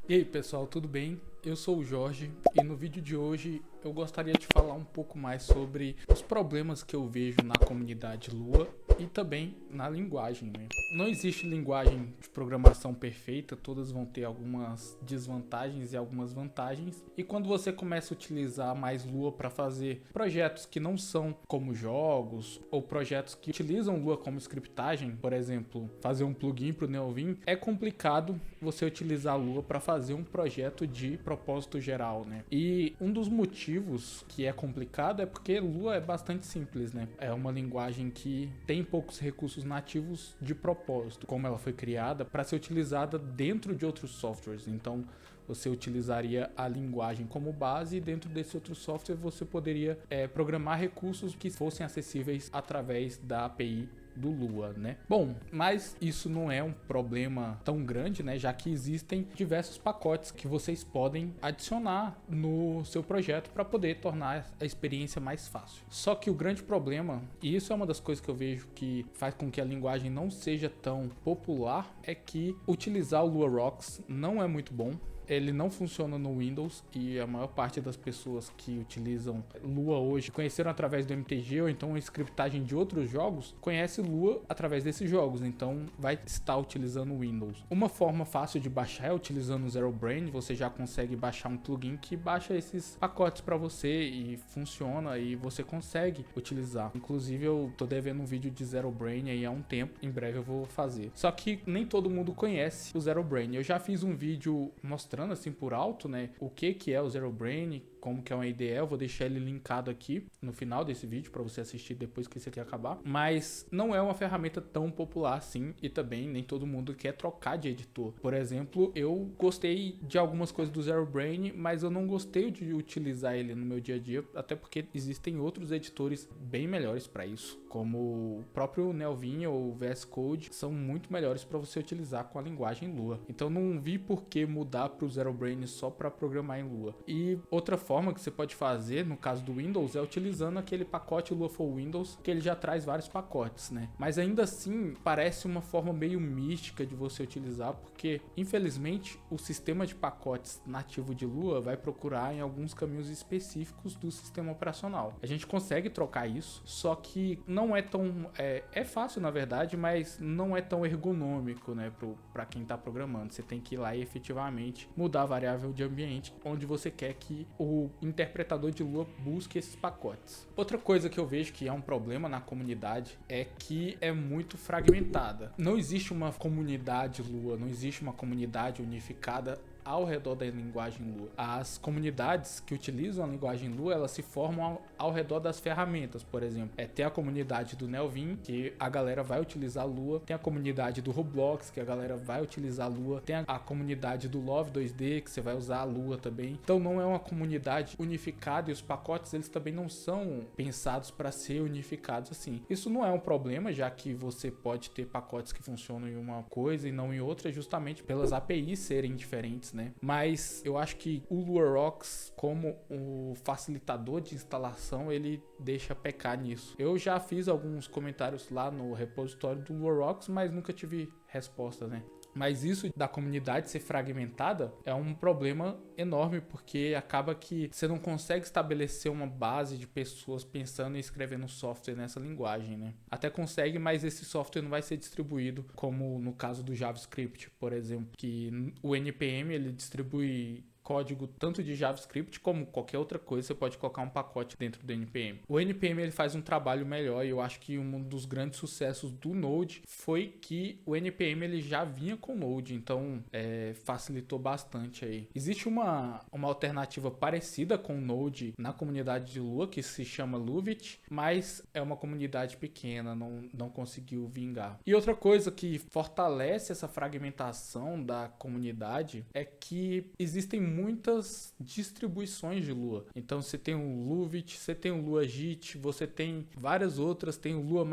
E aí pessoal, tudo bem? Eu sou o Jorge e no vídeo de hoje eu gostaria de falar um pouco mais sobre os problemas que eu vejo na comunidade Lua e também na linguagem, né? Não existe linguagem de programação perfeita, todas vão ter algumas desvantagens e algumas vantagens. E quando você começa a utilizar mais Lua para fazer projetos que não são como jogos ou projetos que utilizam Lua como scriptagem, por exemplo, fazer um plugin para o Neovim, é complicado você utilizar Lua para fazer um projeto de propósito geral, né? E um dos motivos que é complicado é porque Lua é bastante simples, né? É uma linguagem que tem poucos recursos nativos de propósito, como ela foi criada para ser utilizada dentro de outros softwares. Então, você utilizaria a linguagem como base e dentro desse outro software você poderia programar recursos que fossem acessíveis através da API do Lua, né? Bom, mas isso não é um problema tão grande, né? Já que existem diversos pacotes que vocês podem adicionar no seu projeto para poder tornar a experiência mais fácil. Só que o grande problema, e isso é uma das coisas que eu vejo que faz com que a linguagem não seja tão popular, é que utilizar o Lua Rocks não é muito bom. Ele não funciona no Windows e a maior parte das pessoas que utilizam Lua hoje conheceram através do MTG ou então a scriptagem de outros jogos, conhece Lua através desses jogos, então vai estar utilizando o Windows. Uma forma fácil de baixar é utilizando o ZeroBrain, você já consegue baixar um plugin que baixa esses pacotes para você e funciona e você consegue utilizar. Inclusive eu tô devendo um vídeo de ZeroBrain aí há um tempo, em breve eu vou fazer. Só que nem todo mundo conhece o ZeroBrain. Eu já fiz um vídeo mostrando assim por alto, né, o que é o ZeroBrain, como que é uma IDE, eu vou deixar ele linkado aqui no final desse vídeo para você assistir depois que esse aqui acabar, mas não é uma ferramenta tão popular assim e também nem todo mundo quer trocar de editor. Por exemplo, eu gostei de algumas coisas do ZeroBrain, mas eu não gostei de utilizar ele no meu dia a dia, até porque existem outros editores bem melhores para isso, como o próprio Neovim ou VS Code, são muito melhores para você utilizar com a linguagem Lua. Então não vi por que mudar para o ZeroBrain só para programar em Lua. E outra forma que você pode fazer, no caso do Windows, é utilizando aquele pacote Lua for Windows, que ele já traz vários pacotes, né? Mas ainda assim, parece uma forma meio mística de você utilizar, porque, infelizmente, o sistema de pacotes nativo de Lua vai procurar em alguns caminhos específicos do sistema operacional. A gente consegue trocar isso, só que não é tão... É fácil, na verdade, mas não é tão ergonômico, né, para quem está programando. Você tem que ir lá e efetivamente mudar a variável de ambiente onde você quer que o interpretador de Lua busque esses pacotes. Outra coisa que eu vejo que é um problema na comunidade é que é muito fragmentada. Não existe uma comunidade Lua, não existe uma comunidade unificada ao redor da linguagem Lua. As comunidades que utilizam a linguagem Lua, elas se formam ao redor das ferramentas, por exemplo. Tem a comunidade do Neovim, que a galera vai utilizar Lua. Tem a comunidade do Roblox, que a galera vai utilizar Lua. Tem a comunidade do Love 2D, que você vai usar a Lua também. Então não é uma comunidade unificada e os pacotes, eles também não são pensados para ser unificados assim. Isso não é um problema, já que você pode ter pacotes que funcionam em uma coisa e não em outra, justamente pelas APIs serem diferentes, né? Mas eu acho que o Lua Rocks, como o facilitador de instalação, ele deixa pecar nisso. Eu já fiz alguns comentários lá no repositório do Lua Rocks, mas nunca tive resposta, né? Mas isso da comunidade ser fragmentada é um problema enorme, porque acaba que você não consegue estabelecer uma base de pessoas pensando em escrever no software nessa linguagem, né? Até consegue, mas esse software não vai ser distribuído como no caso do JavaScript, por exemplo, que o NPM ele distribui código tanto de JavaScript como qualquer outra coisa, você pode colocar um pacote dentro do NPM. O NPM ele faz um trabalho melhor e eu acho que um dos grandes sucessos do Node foi que o NPM ele já vinha com Node, então facilitou bastante aí. Existe uma alternativa parecida com o Node na comunidade de Lua que se chama Luvit, mas é uma comunidade pequena, não conseguiu vingar. E outra coisa que fortalece essa fragmentação da comunidade é que existem muitas distribuições de Lua. Então você tem o Luvit, você tem o Luajit, você tem várias outras, tem o Lua++,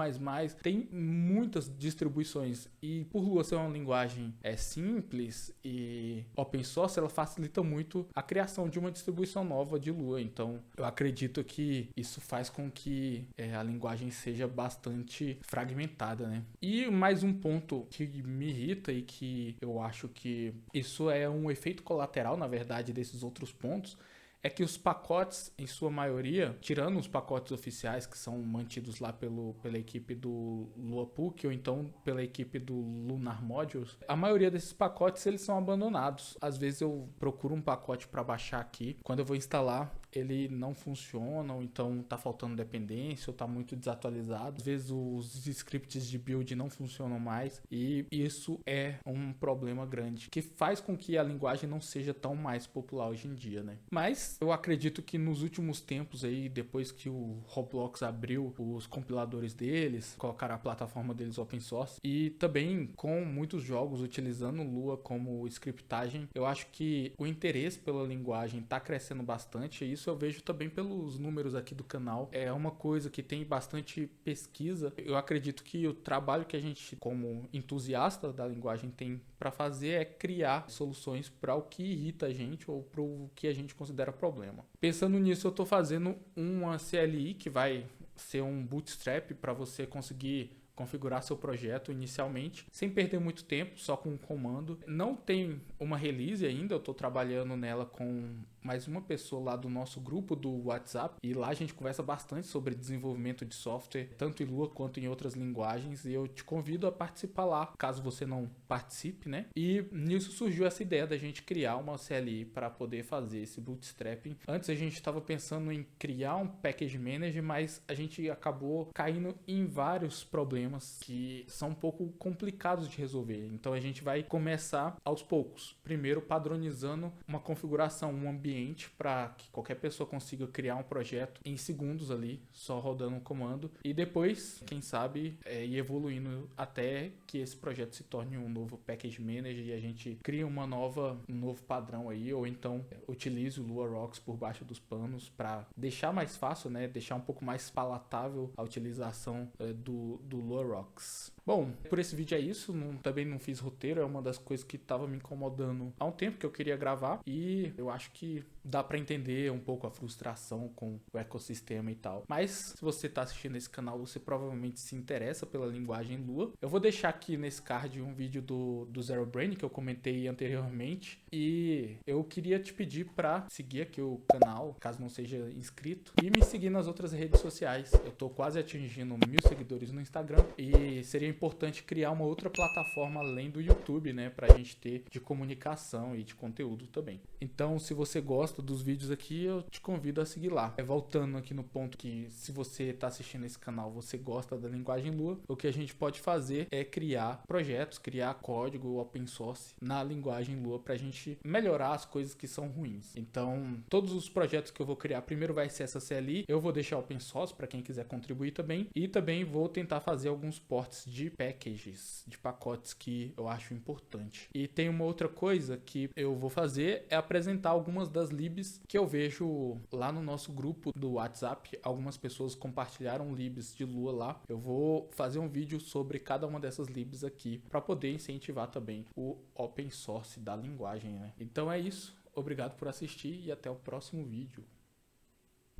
tem muitas distribuições. E por Lua ser uma linguagem simples e open source, ela facilita muito a criação de uma distribuição nova de Lua. Então eu acredito que isso faz com que a linguagem seja bastante fragmentada, né? E mais um ponto que me irrita e que eu acho que isso é um efeito colateral, na verdade, desses outros pontos, é que os pacotes, em sua maioria, tirando os pacotes oficiais que são mantidos lá pela equipe do LuaPuck ou então pela equipe do Lunar Modules, a maioria desses pacotes eles são abandonados. Às vezes eu procuro um pacote para baixar aqui, quando eu vou instalar ele não funciona, ou então tá faltando dependência, ou tá muito desatualizado. Às vezes os scripts de build não funcionam mais, e isso é um problema grande, que faz com que a linguagem não seja tão mais popular hoje em dia, né? Mas eu acredito que nos últimos tempos aí, depois que o Roblox abriu os compiladores deles, colocaram a plataforma deles open source, e também com muitos jogos utilizando Lua como scriptagem, eu acho que o interesse pela linguagem tá crescendo bastante, e isso eu vejo também pelos números aqui do canal. É uma coisa que tem bastante pesquisa. Eu acredito que o trabalho que a gente, como entusiasta da linguagem, tem para fazer é criar soluções para o que irrita a gente ou para o que a gente considera problema. Pensando nisso, eu estou fazendo uma CLI que vai ser um bootstrap para você conseguir configurar seu projeto inicialmente, sem perder muito tempo, só com um comando. Não tem uma release ainda, eu estou trabalhando nela com mais uma pessoa lá do nosso grupo do WhatsApp, e lá a gente conversa bastante sobre desenvolvimento de software, tanto em Lua quanto em outras linguagens, e eu te convido a participar lá, caso você não participe, né? E nisso surgiu essa ideia da gente criar uma CLI para poder fazer esse bootstrapping. Antes a gente estava pensando em criar um package manager, mas a gente acabou caindo em vários problemas que são um pouco complicados de resolver. Então a gente vai começar aos poucos. Primeiro padronizando uma configuração, um ambiente para que qualquer pessoa consiga criar um projeto em segundos ali, só rodando um comando, e depois, quem sabe, ir evoluindo até que esse projeto se torne um novo package manager e a gente cria um novo padrão aí, ou então utilize o Lua Rocks por baixo dos panos para deixar mais fácil, né, deixar um pouco mais palatável a utilização do Lua Rocks. Bom, por esse vídeo é isso, também não fiz roteiro, é uma das coisas que estava me incomodando há um tempo que eu queria gravar, e eu acho que dá para entender um pouco a frustração com o ecossistema e tal. Mas se você está assistindo esse canal, você provavelmente se interessa pela linguagem Lua. Eu vou deixar aqui nesse card um vídeo do Zero Brain que eu comentei anteriormente, e eu queria te pedir para seguir aqui o canal, caso não seja inscrito, e me seguir nas outras redes sociais. Eu tô quase atingindo 1000 seguidores no Instagram, e seria importante criar uma outra plataforma além do YouTube, né, pra gente ter de comunicação e de conteúdo também. Então, se você gosta dos vídeos aqui, eu te convido a seguir lá. Voltando aqui no ponto que, se você está assistindo esse canal, você gosta da linguagem Lua, o que a gente pode fazer é criar projetos, criar código open source na linguagem Lua pra gente melhorar as coisas que são ruins. Então, todos os projetos que eu vou criar, primeiro vai ser essa CLI, eu vou deixar open source para quem quiser contribuir também, e também vou tentar fazer alguns ports de packages, de pacotes que eu acho importante. E tem uma outra coisa que eu vou fazer, é apresentar algumas das libs que eu vejo lá no nosso grupo do WhatsApp. Algumas pessoas compartilharam libs de Lua lá. Eu vou fazer um vídeo sobre cada uma dessas libs aqui para poder incentivar também o open source da linguagem, né? Então é isso. Obrigado por assistir e até o próximo vídeo.